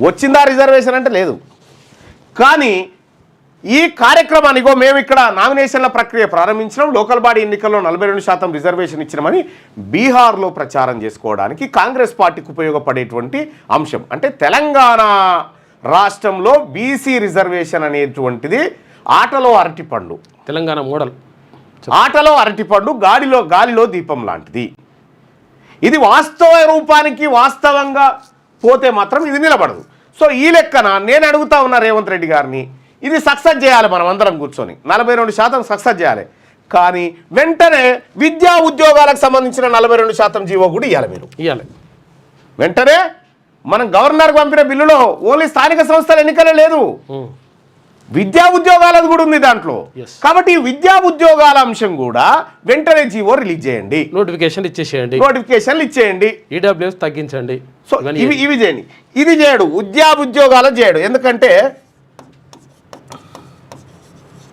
వచ్చిందా రిజర్వేషన్ అంటే లేదు. కానీ ఈ కార్యక్రమానికో మేము ఇక్కడ నామినేషన్ల ప్రక్రియ ప్రారంభించడం, లోకల్ బాడీ ఎన్నికల్లో 42% రిజర్వేషన్ ఇచ్చినామని బీహార్లో ప్రచారం చేసుకోవడానికి కాంగ్రెస్ పార్టీకి ఉపయోగపడేటువంటి అంశం. అంటే తెలంగాణ రాష్ట్రంలో బీసీ రిజర్వేషన్ అనేటువంటిది ఆటలో అరటిపండు, తెలంగాణ మోడల్ ఆటలో అరటిపండు, గాలిలో దీపం లాంటిది. ఇది వాస్తవ రూపానికి వాస్తవంగా పోతే మాత్రం ఇది నిలబడదు. సో ఈ లెక్కన నేను అడుగుతా ఉన్నా రేవంత్ రెడ్డి గారిని, ఇది సక్సెస్ చేయాలి, మనం అందరం కూర్చొని 42% సక్సెస్ చేయాలి. కానీ వెంటనే విద్యా ఉద్యోగాలకు సంబంధించిన 42% జీవో కూడా ఇవ్వాలి. మీరు ఇవ్వాలి వెంటనే. మనం గవర్నర్కి పంపిన బిల్లులో ఓన్లీ స్థానిక సంస్థల ఎన్నికలే లేదు, విద్యా ఉద్యోగాలది కూడా ఉంది దాంట్లో. కాబట్టి ఈ విద్యా ఉద్యోగాల అంశం కూడా వెంటనే జీవో రిలీజ్ చేయండి, నోటిఫికేషన్లు ఇచ్చేయండి, ఈడబ్ల్యూఎస్ తగ్గించండి. సో ఇవి చేయండి. ఇది చేయడు, విద్యా ఉద్యోగాలు చేయడు. ఎందుకంటే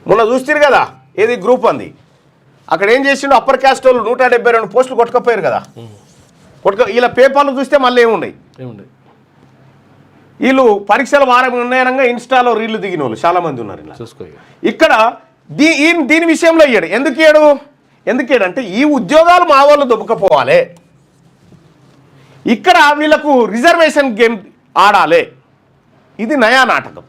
మొన్న చూస్తారు కదా, ఏది గ్రూప్ అంది, అక్కడ ఏం చేసిండు, అప్పర్ క్యాస్ట్ వాళ్ళు 172 పోస్టులు కొట్టుకపోయారు కదా. వీళ్ళ పేపర్లు చూస్తే మళ్ళీ ఏమున్నాయి, వీళ్ళు పరీక్షల వారం ఉన్నాయనగా ఇన్స్టాలో రీళ్లు దిగిన వాళ్ళు చాలా మంది ఉన్నారు. ఇలా చూసుకో. ఇక్కడ దీని విషయంలో ఇయ్యాడు. ఎందుకు అంటే ఈ ఉద్యోగాలు మా వాళ్ళు దొబ్బకపోవాలి, ఇక్కడ వీళ్ళకు రిజర్వేషన్ గేమ్ ఆడాలి. ఇది నయా నాటకం.